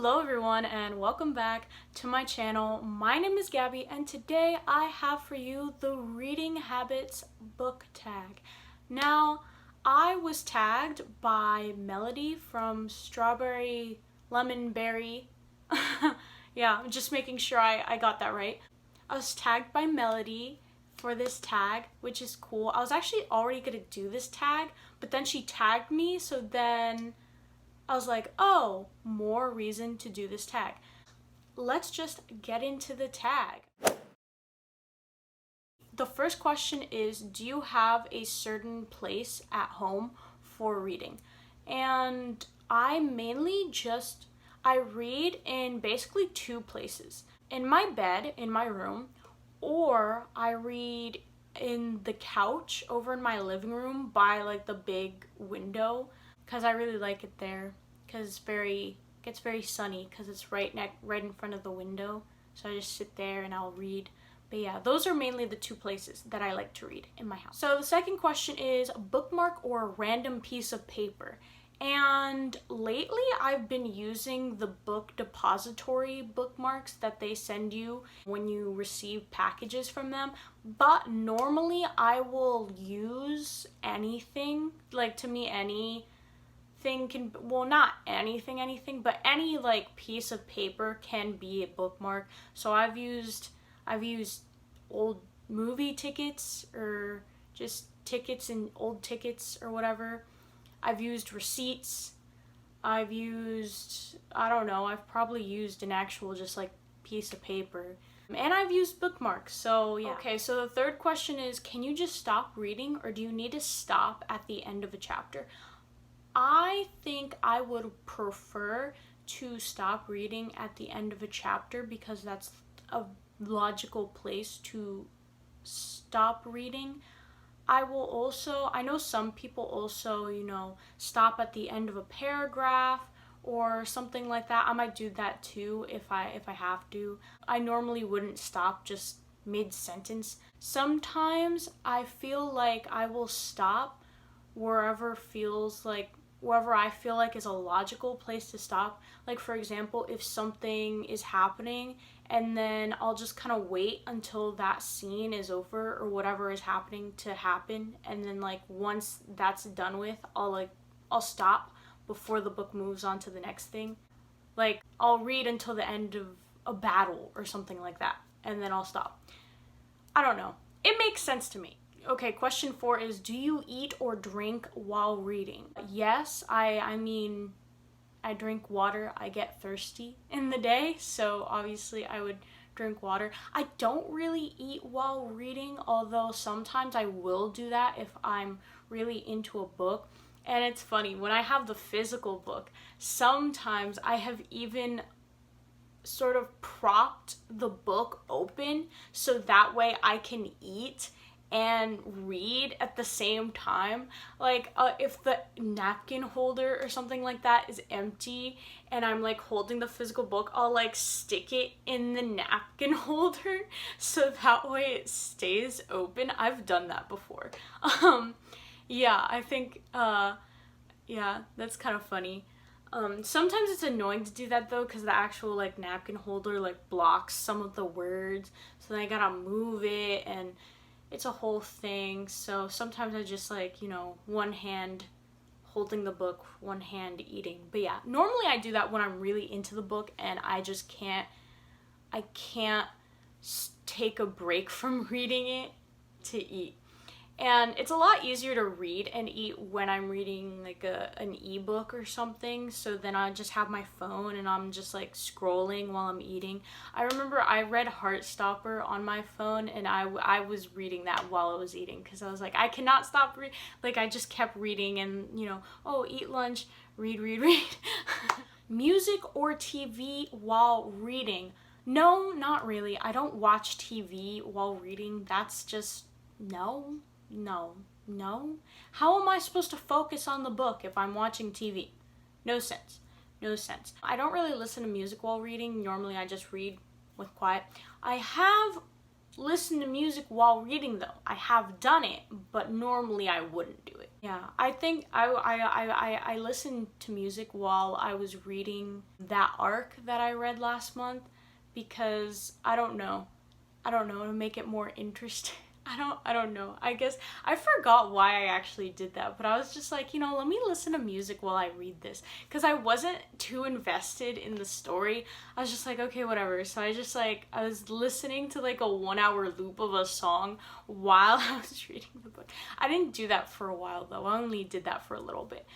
Hello everyone and welcome back to my channel. My name is Gabby and today I have for you the Reading Habits book tag. Now, I was tagged by Melody from Strawberry Lemon Berry. Yeah, just making sure I got that right. I was tagged by Melody for this tag, which is cool. I was actually already gonna do this tag, but then she tagged me, so then I was like, oh, more reason to do this tag. Let's just get into the tag. The first question is, do you have a certain place at home for reading? And I read in basically two places. In my bed, in my room, or I read in the couch over in my living room by like the big window, because I really like it there, because it gets very sunny because it's right in front of the window. So I just sit there and I'll read. But yeah, those are mainly the two places that I like to read in my house. So the second question is bookmark or a random piece of paper. And lately I've been using the book depository bookmarks that they send you when you receive packages from them. But normally I will use anything. Like, to me, anything can, well, not anything, but any like piece of paper can be a bookmark. So I've used old movie tickets, or just tickets and old tickets or whatever. I've used receipts. I've probably used an actual just like piece of paper. And I've used bookmarks, so yeah. Okay, so the third question is, can you just stop reading or do you need to stop at the end of a chapter? I think I would prefer to stop reading at the end of a chapter because that's a logical place to stop reading. I know some people also, stop at the end of a paragraph or something like that. I might do that too if I have to. I normally wouldn't stop just mid-sentence. Sometimes I feel like I will stop wherever I feel like is a logical place to stop. Like, for example, if something is happening and then I'll just kind of wait until that scene is over or whatever is happening to happen, and then like once that's done with, I'll stop before the book moves on to the next thing. Like, I'll read until the end of a battle or something like that, and then I'll stop. I don't know. It makes sense to me. Okay, question 4 is, do you eat or drink while reading? Yes, I drink water. I get thirsty in the day, so obviously I would drink water. I don't really eat while reading, although sometimes I will do that if I'm really into a book. And it's funny, when I have the physical book, sometimes I have even sort of propped the book open so that way I can eat and read at the same time. Like, if the napkin holder or something like that is empty and I'm like holding the physical book, I'll like stick it in the napkin holder so that way it stays open. I've done that before. Yeah, I think yeah, that's kind of funny. Sometimes it's annoying to do that though, because the actual like napkin holder like blocks some of the words, so then I gotta move it and it's a whole thing. So sometimes I just like, one hand holding the book, one hand eating. But yeah, normally I do that when I'm really into the book and I can't take a break from reading it to eat. And it's a lot easier to read and eat when I'm reading like an ebook or something. So then I just have my phone and I'm just like scrolling while I'm eating. I remember I read Heartstopper on my phone and I was reading that while I was eating because I was like, I cannot stop reading. Like, I just kept reading and, eat lunch, read. Music or TV while reading? No, not really. I don't watch TV while reading. That's just, no. How am I supposed to focus on the book if I'm watching TV? No sense. I don't really listen to music while reading. Normally I just read with quiet. I have listened to music while reading though. I have done it, but normally I wouldn't do it. Yeah, I think I listened to music while I was reading that arc that I read last month because I don't know, to make it more interesting. I don't know. I guess I forgot why I actually did that, but I was just like, let me listen to music while I read this because I wasn't too invested in the story. I was just like, okay, whatever. So I was listening to like a 1 hour loop of a song while I was reading the book. I didn't do that for a while though. I only did that for a little bit.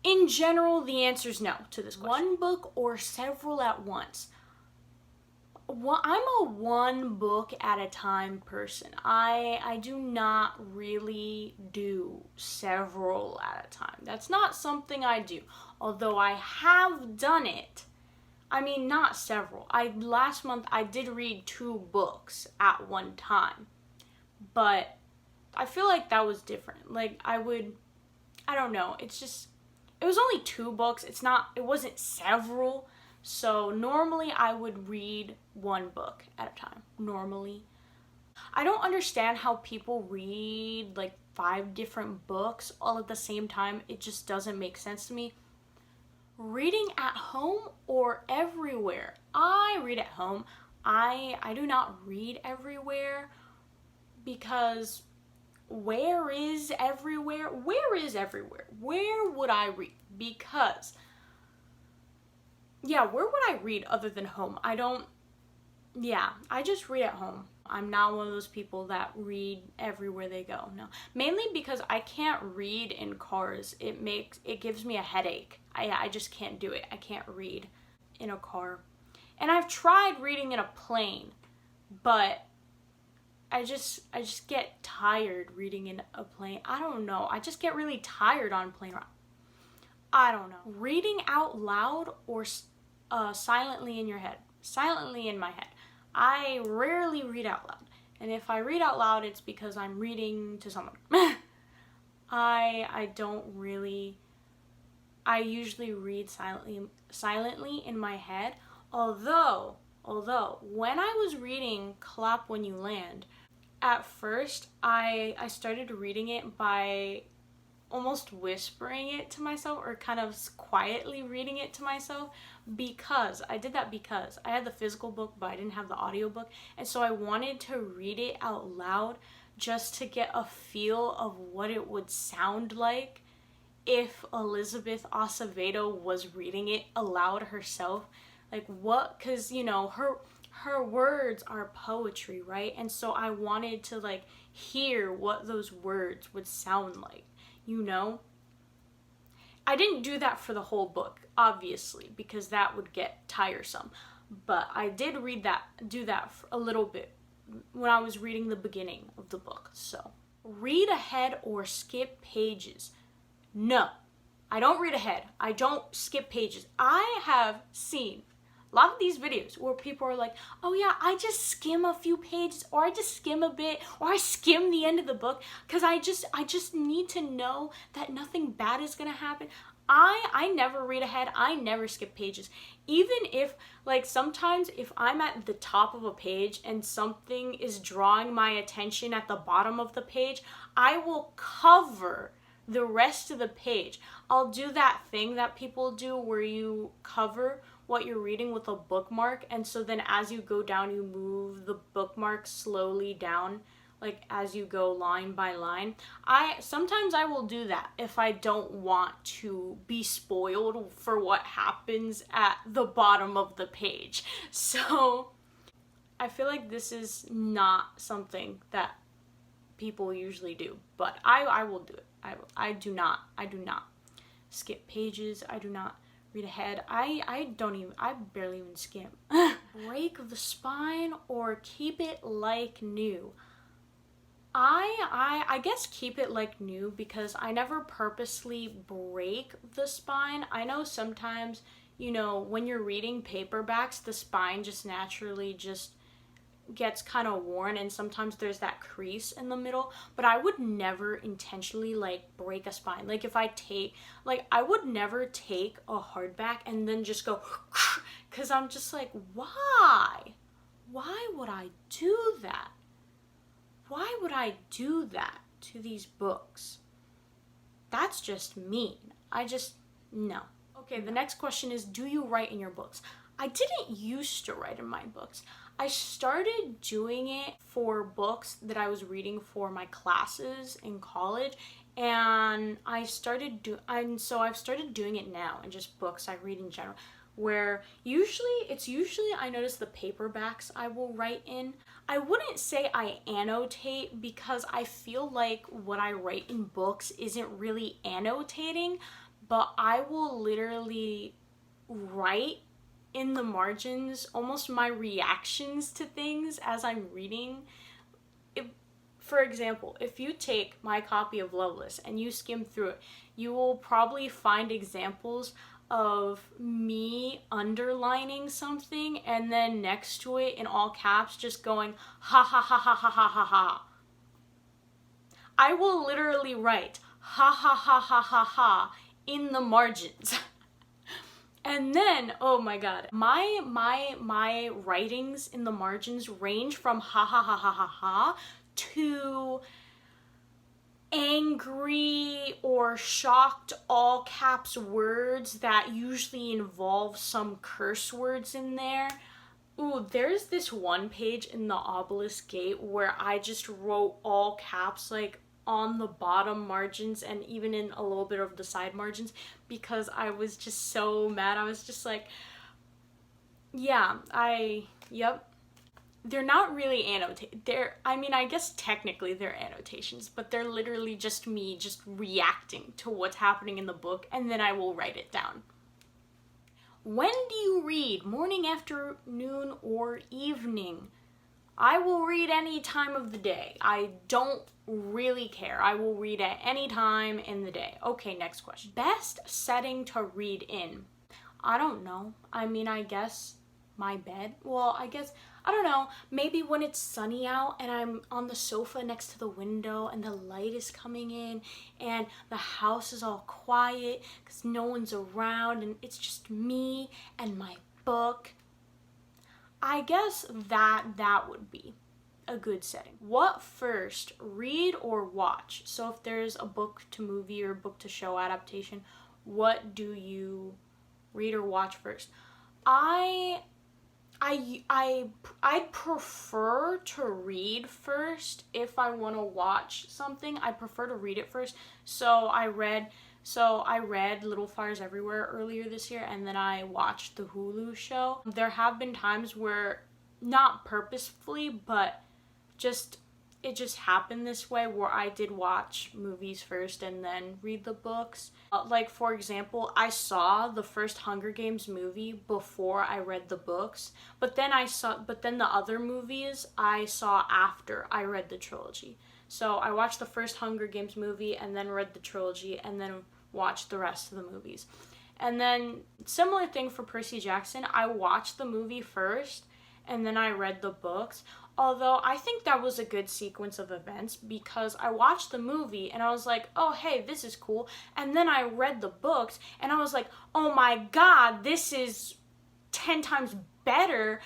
In general, the answer is no to this question. One book or several at once. I'm a one book at a time person. I do not really do several at a time. That's not something I do. Although I have done it. I mean, not several. Last month I did read 2 books at one time. But I feel like that was different. Like I don't know. It was only 2 books. It wasn't several. So normally I would read 1 book at a time, normally. I don't understand how people read like 5 different books all at the same time. It just doesn't make sense to me. Reading at home or everywhere? I read at home. I do not read everywhere because where is everywhere? Where is everywhere? Where would I read? Because yeah, where would I read other than home? I just read at home. I'm not one of those people that read everywhere they go. No. Mainly because I can't read in cars. It gives me a headache. I just can't do it. I can't read in a car. And I've tried reading in a plane, but I just get tired reading in a plane. I don't know. I just get really tired on plane ride. I don't know. Reading out loud or silently in your head. Silently in my head. I rarely read out loud. And if I read out loud, it's because I'm reading to someone. I usually read silently in my head. Although, when I was reading Clap When You Land, at first I started reading it by almost whispering it to myself or kind of quietly reading it to myself because I had the physical book but I didn't have the audiobook, and so I wanted to read it out loud just to get a feel of what it would sound like if Elizabeth Acevedo was reading it aloud herself. Like what, because her words are poetry, right? And so I wanted to like hear what those words would sound like. I didn't do that for the whole book, obviously, because that would get tiresome. But I did do that for a little bit when I was reading the beginning of the book. So, read ahead or skip pages? No, I don't read ahead. I don't skip pages. I have seen a lot of these videos where people are like, oh yeah, I just skim a few pages, or I just skim a bit, or I skim the end of the book because I just need to know that nothing bad is gonna happen. I never read ahead. I never skip pages. Even if, like, sometimes if I'm at the top of a page and something is drawing my attention at the bottom of the page, I will cover the rest of the page. I'll do that thing that people do where you cover what you're reading with a bookmark, and so then as you go down you move the bookmark slowly down, like as you go line by line. Sometimes I will do that if I don't want to be spoiled for what happens at the bottom of the page. So I feel like this is not something that people usually do, but I will do it. I do not skip pages. I do not read ahead. I barely even skim. Break the spine or keep it like new? I guess keep it like new because I never purposely break the spine. I know sometimes, when you're reading paperbacks, the spine just naturally just gets kind of worn, and sometimes there's that crease in the middle, but I would never intentionally like break a spine. Like if I would never take a hardback and then just go because I'm just like, why would I do that? Why would I do that to these books? That's just mean. No. Okay, the next question is, do you write in your books? I didn't used to write in my books. I started doing it for books that I was reading for my classes in college, and I've started doing it now in just books I read in general, where usually I notice the paperbacks I will write in. I wouldn't say I annotate because I feel like what I write in books isn't really annotating, but I will literally write in the margins almost my reactions to things as I'm reading. For example, if you take my copy of Loveless and you skim through it, you will probably find examples of me underlining something and then next to it in all caps just going ha ha ha ha ha ha ha ha. I will literally write ha ha ha ha ha ha in the margins. And then, oh my god, my writings in the margins range from ha ha ha ha ha ha to angry or shocked all caps words that usually involve some curse words in there. Ooh, there's this one page in the Obelisk Gate where I just wrote all caps like on the bottom margins and even in a little bit of the side margins because I was just so mad. I was just like, yeah, yep. They're not really annotated. I guess technically they're annotations, but they're literally just me just reacting to what's happening in the book, and then I will write it down. When do you read? Morning, afternoon, or evening? I will read any time of the day. I don't really care. I will read at any time in the day. Okay, next question. Best setting to read in? I don't know. I guess my bed. Well, I don't know, maybe when it's sunny out and I'm on the sofa next to the window and the light is coming in and the house is all quiet because no one's around and it's just me and my book. I guess that would be a good setting. What first, read or watch? So if there's a book to movie or book to show adaptation, what do you read or watch first? I'd prefer to read first. If I want to watch something, I prefer to read it first. So I read Little Fires Everywhere earlier this year, and then I watched the Hulu show. There have been times where, not purposefully, but it just happened this way where I did watch movies first and then read the books. Like, for example, I saw the first Hunger Games movie before I read the books, but then the other movies I saw after I read the trilogy. So I watched the first Hunger Games movie and then read the trilogy and then watched the rest of the movies. And then similar thing for Percy Jackson, I watched the movie first and then I read the books. Although I think that was a good sequence of events because I watched the movie and I was like, oh, hey, this is cool. And then I read the books and I was like, oh my God, this is 10 times better.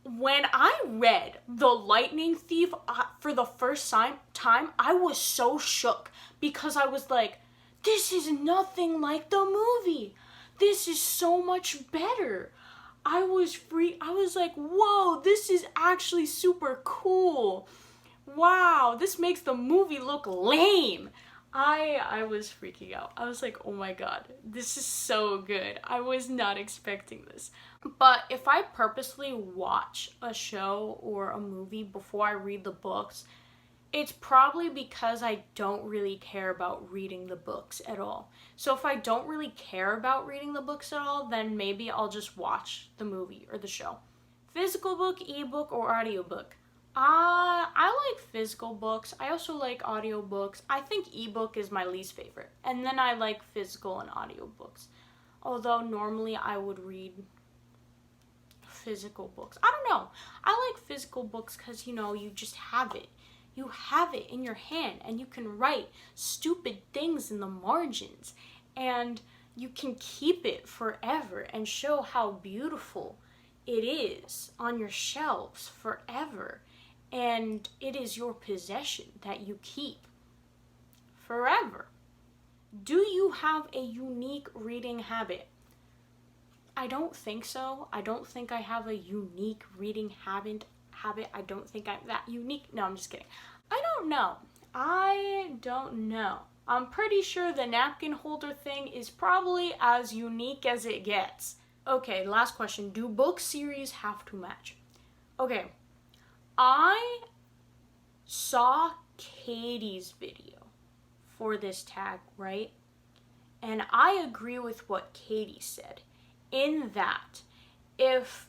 When I read The Lightning Thief for the first time, I was so shook because I was like, this is nothing like the movie. This is so much better. I was like, whoa, this is actually super cool. Wow, this makes the movie look lame. I was freaking out. I was like, oh my God, this is so good. I was not expecting this. But if I purposely watch a show or a movie before I read the books, it's probably because I don't really care about reading the books at all. So if I don't really care about reading the books at all, then maybe I'll just watch the movie or the show. Physical book, ebook, or audiobook? I like physical books. I also like audiobooks. I think ebook is my least favorite. And then I like physical and audiobooks. Although normally I would read physical books. I don't know. I like physical books because, you just have it. You have it in your hand and you can write stupid things in the margins and you can keep it forever and show how beautiful it is on your shelves forever. And it is your possession that you keep forever. Do you have a unique reading habit? I don't think so. I don't think I have a unique reading habit. I don't think I'm that unique. No, I'm just kidding. I don't know. I'm pretty sure the napkin holder thing is probably as unique as it gets. Okay, last question. Do book series have to match? Okay, I saw Katie's video for this tag, right? And I agree with what Katie said, in that if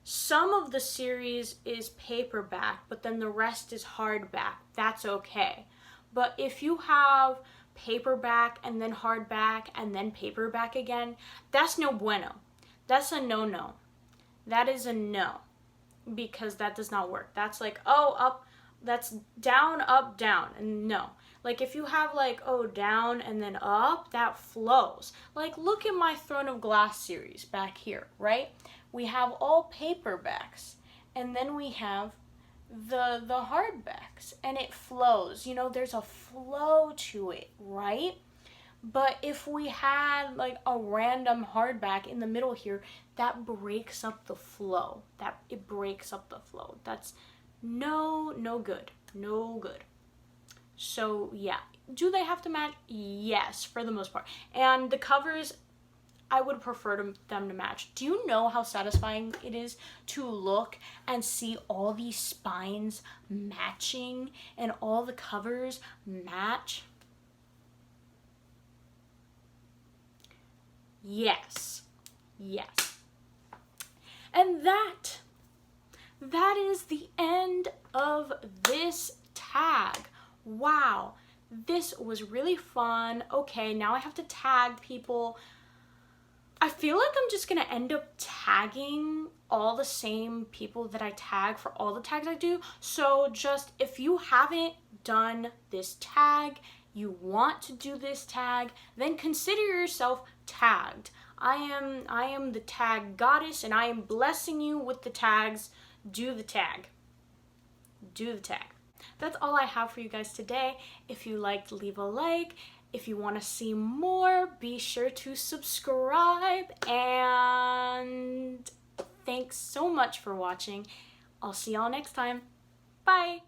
some of the series is paperback, but then the rest is hardback, that's okay. But if you have paperback and then hardback and then paperback again, that's no bueno. That's a no-no. That is a no, because that does not work. That's like, oh, up, that's down, up, down, and no. Like if you have like, oh, down and then up, that flows. Like look at my Throne of Glass series back here, right? We have all paperbacks, and then we have the hardbacks, and it flows. You know, there's a flow to it, right? But if we had like a random hardback in the middle here, that breaks up the flow. It breaks up the flow. That's no good. No good. So yeah, do they have to match? Yes, for the most part. And the covers, I would prefer them to match. Do you know how satisfying it is to look and see all these spines matching and all the covers match? Yes. And that is the end of this tag. Wow, this was really fun. Okay, now I have to tag people. I feel like I'm just gonna end up tagging all the same people that I tag for all the tags I do. So just, if you haven't done this tag, you want to do this tag, then consider yourself tagged. I am the tag goddess, and I am blessing you with the tags. Do the tag. Do the tag. That's all I have for you guys today. If you liked, leave a like. If you want to see more, be sure to subscribe. And thanks so much for watching. I'll see y'all next time. Bye.